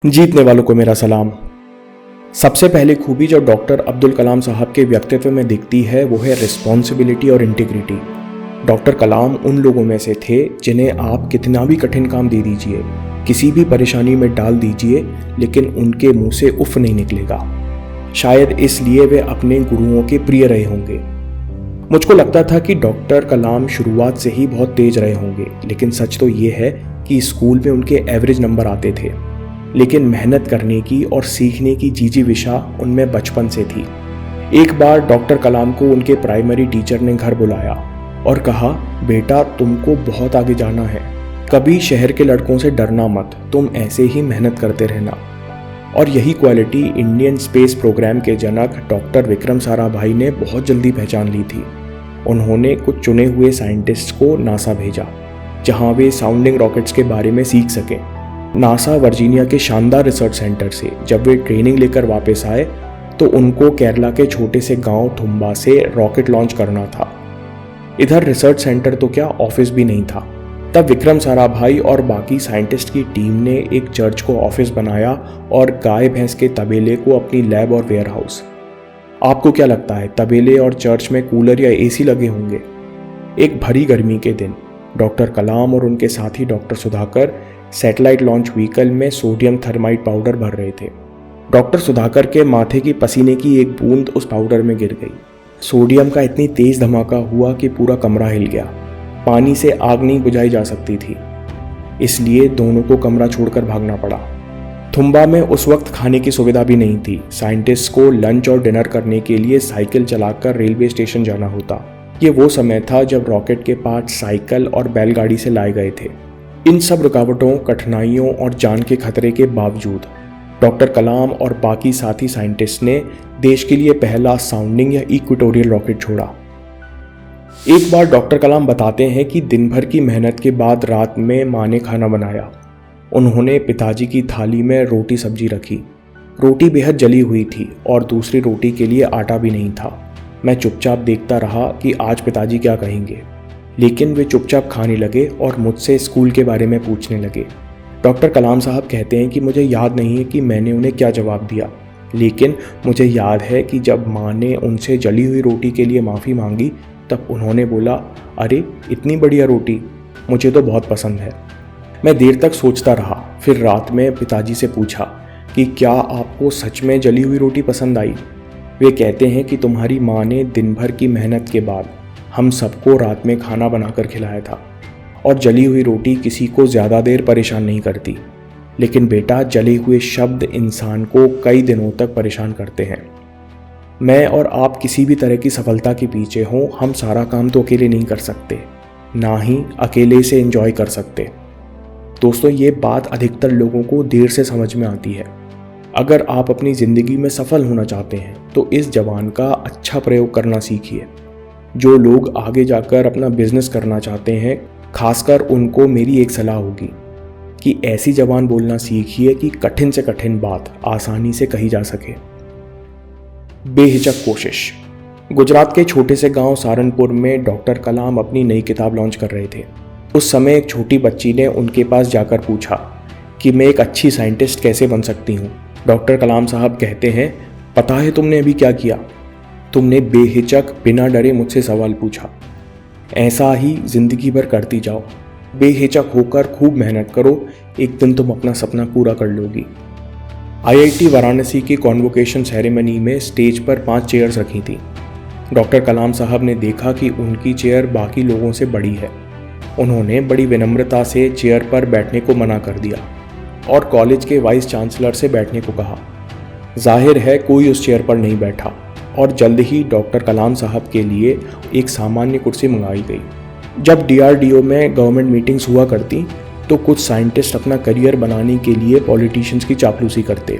जीतने वालों को मेरा सलाम। सबसे पहली खूबी जो डॉक्टर अब्दुल कलाम साहब के व्यक्तित्व में दिखती है वो है रिस्पॉन्सिबिलिटी और इंटीग्रिटी। डॉक्टर कलाम उन लोगों में से थे जिन्हें आप कितना भी कठिन काम दे दीजिए, किसी भी परेशानी में डाल दीजिए, लेकिन उनके मुंह से उफ नहीं निकलेगा। शायद इसलिए वे अपने गुरुओं के प्रिय रहे होंगे। मुझको लगता था कि डॉक्टर कलाम शुरुआत से ही बहुत तेज रहे होंगे, लेकिन सच तो ये है कि स्कूल में उनके एवरेज नंबर आते थे, लेकिन मेहनत करने की और सीखने की जिजीविषा उनमें बचपन से थी। एक बार डॉक्टर कलाम को उनके प्राइमरी टीचर ने घर बुलाया और कहा, बेटा तुमको बहुत आगे जाना है, कभी शहर के लड़कों से डरना मत, तुम ऐसे ही मेहनत करते रहना। और यही क्वालिटी इंडियन स्पेस प्रोग्राम के जनक डॉक्टर विक्रम साराभाई ने बहुत जल्दी पहचान ली थी। उन्होंने कुछ चुने हुए साइंटिस्ट को नासा भेजा, जहां वे साउंडिंग रॉकेट्स के बारे में सीख सकें। नासा वर्जीनिया के शानदार रिसर्च सेंटर से जब वे ट्रेनिंग लेकर वापस आए तो उनको केरला के छोटे से गांव थुम्बा से रॉकेट लॉन्च करना था। इधर रिसर्च सेंटर तो क्या, ऑफिस भी नहीं था। तब विक्रम साराभाई और बाकी साइंटिस्ट की टीम ने एक चर्च को ऑफिस बनाया और गाय भैंस के तबेले को अपनी लैब और वेयर हाउस। आपको क्या लगता है, तबेले और चर्च में कूलर या एसी लगे होंगे? एक भरी गर्मी के दिन डॉक्टर कलाम और उनके साथी doctor Sudhakar satellite launch vehicle में सोडियम थर्माइड पाउडर भर रहे थे। डॉक्टर सुधाकर के माथे की पसीने की एक बूंद उस पाउडर में गिर गई। सोडियम का इतनी तेज धमाका हुआ कि पूरा कमरा हिल गया। पानी से आग नहीं बुझाई जा सकती थी, इसलिए दोनों को कमरा छोड़कर भागना पड़ा। थुम्बा में उस वक्त खाने की सुविधा भी नहीं थी। साइंटिस्ट को लंच और डिनर करने के लिए साइकिल चलाकर रेलवे स्टेशन जाना होता। ये वो समय था जब रॉकेट के पार्ट साइकिल और बैलगाड़ी से लाए गए थे। इन सब रुकावटों, कठिनाइयों और जान के खतरे के बावजूद डॉक्टर कलाम और बाकी साथी साइंटिस्ट ने देश के लिए पहला साउंडिंग या इक्वेटोरियल रॉकेट छोड़ा। एक बार डॉक्टर कलाम बताते हैं कि दिन भर की मेहनत के बाद रात में माँ ने खाना बनाया। उन्होंने पिताजी की थाली में रोटी सब्जी रखी। रोटी बेहद जली हुई थी और दूसरी रोटी के लिए आटा भी नहीं था। मैं चुपचाप देखता रहा कि आज पिताजी क्या कहेंगे, लेकिन वे चुपचाप खाने लगे और मुझसे स्कूल के बारे में पूछने लगे। डॉक्टर कलाम साहब कहते हैं कि मुझे याद नहीं है कि मैंने उन्हें क्या जवाब दिया, लेकिन मुझे याद है कि जब माँ ने उनसे जली हुई रोटी के लिए माफ़ी मांगी तब उन्होंने बोला, अरे इतनी बढ़िया रोटी, मुझे तो बहुत पसंद है। मैं देर तक सोचता रहा, फिर रात में पिताजी से पूछा कि क्या आपको सच में जली हुई रोटी पसंद आई? वे कहते हैं कि तुम्हारी माँ ने दिन भर की मेहनत के बाद हम सबको रात में खाना बनाकर खिलाया था, और जली हुई रोटी किसी को ज़्यादा देर परेशान नहीं करती, लेकिन बेटा जले हुए शब्द इंसान को कई दिनों तक परेशान करते हैं। मैं और आप किसी भी तरह की सफलता के पीछे हों, हम सारा काम तो अकेले नहीं कर सकते, ना ही अकेले से एंजॉय कर सकते। दोस्तों, ये बात अधिकतर लोगों को देर से समझ में आती है। अगर आप अपनी ज़िंदगी में सफल होना चाहते हैं तो इस ज़बान का अच्छा प्रयोग करना सीखिए। जो लोग आगे जाकर अपना बिजनेस करना चाहते हैं, खासकर उनको मेरी एक सलाह होगी कि ऐसी ज़बान बोलना सीखिए कि कठिन से कठिन बात आसानी से कही जा सके। बेहिचक कोशिश। गुजरात के छोटे से गांव सहारनपुर में डॉक्टर कलाम अपनी नई किताब लॉन्च कर रहे थे। उस समय एक छोटी बच्ची ने उनके पास जाकर पूछा कि मैं एक अच्छी साइंटिस्ट कैसे बन सकती हूँ। डॉक्टर कलाम साहब कहते हैं, पता है तुमने अभी क्या किया? तुमने बेहिचक बिना डरे मुझसे सवाल पूछा। ऐसा ही जिंदगी भर करती जाओ, बेहिचक होकर खूब मेहनत करो, एक दिन तुम अपना सपना पूरा कर लोगी। IIT वाराणसी की कॉन्वोकेशन सेरेमनी में स्टेज पर 5 चेयर्स रखी थी। डॉक्टर कलाम साहब ने देखा कि उनकी चेयर बाकी लोगों से बड़ी है। उन्होंने बड़ी विनम्रता से चेयर पर बैठने को मना कर दिया और कॉलेज के वाइस चांसलर से बैठने को कहा। जाहिर है कोई उस चेयर पर नहीं बैठा और जल्द ही डॉक्टर कलाम साहब के लिए एक सामान्य कुर्सी मंगाई गई। जब DRDO में गवर्नमेंट मीटिंग्स हुआ करती तो कुछ साइंटिस्ट अपना करियर बनाने के लिए पॉलिटिशियंस की चापलूसी करते।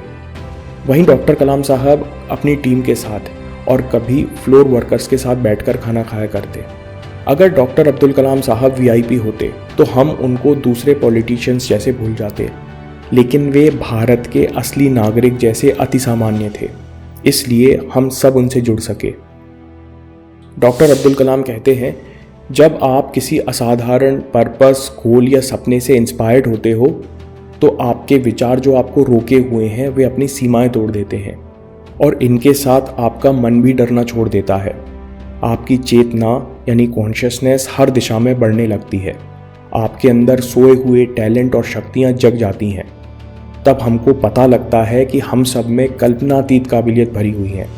वहीं डॉक्टर कलाम साहब अपनी टीम के साथ और कभी फ्लोर वर्कर्स के साथ बैठकर खाना खाया करते। अगर डॉक्टर अब्दुल कलाम साहब VIP होते तो हम उनको दूसरे पॉलिटिशियंस जैसे भूल जाते, लेकिन वे भारत के असली नागरिक जैसे अति सामान्य थे, इसलिए हम सब उनसे जुड़ सके। डॉक्टर अब्दुल कलाम कहते हैं जब आप किसी असाधारण पर्पस, गोल या सपने से इंस्पायर्ड होते हो तो आपके विचार जो आपको रोके हुए हैं वे अपनी सीमाएं तोड़ देते हैं और इनके साथ आपका मन भी डरना छोड़ देता है। आपकी चेतना यानी कॉन्शियसनेस हर दिशा में बढ़ने लगती है। आपके अंदर सोए हुए टैलेंट और शक्तियां जग जाती हैं। तब हमको पता लगता है कि हम सब में कल्पनातीत काबिलियत भरी हुई है।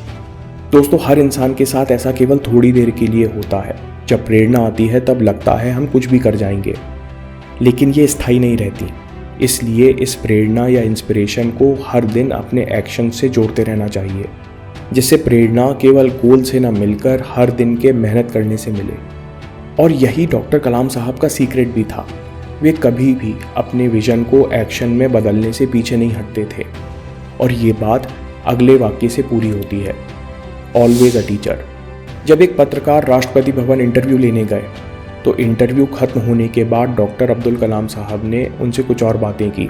दोस्तों, हर इंसान के साथ ऐसा केवल थोड़ी देर के लिए होता है। जब प्रेरणा आती है तब लगता है हम कुछ भी कर जाएंगे, लेकिन ये स्थायी नहीं रहती। इसलिए इस प्रेरणा या इंस्पिरेशन को हर दिन अपने एक्शन से जोड़ते रहना चाहिए, जिससे प्रेरणा केवल गोल से न मिलकर हर दिन के मेहनत करने से मिले। और यही डॉक्टर कलाम साहब का सीक्रेट भी था। वे कभी भी अपने विजन को एक्शन में बदलने से पीछे नहीं हटते थे। और ये बात अगले वाक्य से पूरी होती है, ऑलवेज अ टीचर। जब एक पत्रकार राष्ट्रपति भवन इंटरव्यू लेने गए तो इंटरव्यू खत्म होने के बाद डॉक्टर अब्दुल कलाम साहब ने उनसे कुछ और बातें की।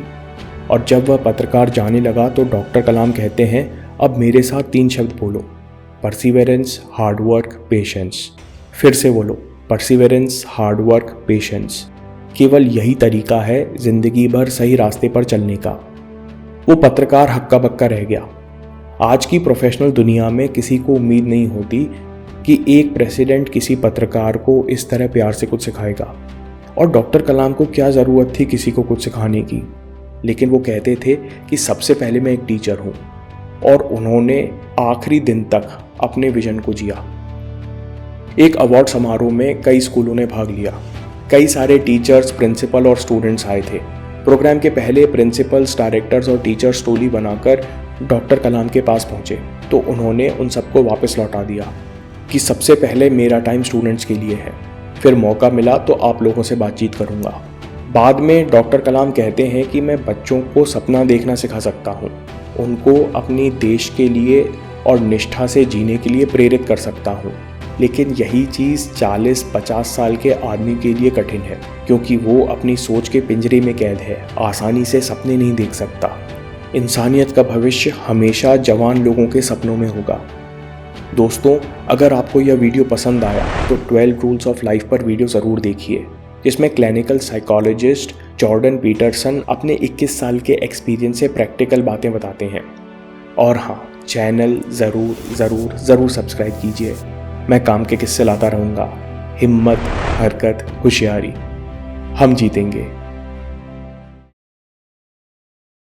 और जब वह पत्रकार जाने लगा तो डॉक्टर कलाम कहते हैं, अब मेरे साथ 3 शब्द बोलो, परसिवेरेंस, हार्डवर्क, पेशेंस। फिर से बोलो, परसिवेरेंस, हार्डवर्क, पेशेंस। केवल यही तरीका है जिंदगी भर सही रास्ते पर चलने का। वो पत्रकार हक्का बक्का रह गया। आज की प्रोफेशनल दुनिया में किसी को उम्मीद नहीं होती कि एक प्रेसिडेंट किसी पत्रकार को इस तरह प्यार से कुछ सिखाएगा। और डॉक्टर कलाम को क्या ज़रूरत थी किसी को कुछ सिखाने की, लेकिन वो कहते थे कि सबसे पहले मैं एक टीचर हूँ। और उन्होंने आखिरी दिन तक अपने विजन को जिया। एक अवार्ड समारोह में कई स्कूलों ने भाग लिया। कई सारे टीचर्स, प्रिंसिपल और स्टूडेंट्स आए थे। प्रोग्राम के पहले प्रिंसिपल्स, डायरेक्टर्स और टीचर्स टोली बनाकर डॉक्टर कलाम के पास पहुंचे तो उन्होंने उन सबको वापस लौटा दिया कि सबसे पहले मेरा टाइम स्टूडेंट्स के लिए है, फिर मौका मिला तो आप लोगों से बातचीत करूंगा। बाद में डॉक्टर कलाम कहते हैं कि मैं बच्चों को सपना देखना सिखा सकता हूं, उनको अपने देश के लिए और निष्ठा से जीने के लिए प्रेरित कर सकता हूं। लेकिन यही चीज़ 40-50 साल के आदमी के लिए कठिन है, क्योंकि वो अपनी सोच के पिंजरे में कैद है, आसानी से सपने नहीं देख सकता। इंसानियत का भविष्य हमेशा जवान लोगों के सपनों में होगा। दोस्तों, अगर आपको यह वीडियो पसंद आया तो 12 रूल्स ऑफ लाइफ पर वीडियो ज़रूर देखिए, जिसमें क्लिनिकल साइकोलॉजिस्ट जॉर्डन पीटरसन अपने 21 साल के एक्सपीरियंस से प्रैक्टिकल बातें बताते हैं। और हाँ, चैनल ज़रूर सब्सक्राइब कीजिए। मैं काम के किस्से लाता रहूँगा। हिम्मत, हरकत, होशियारी, हम जीतेंगे।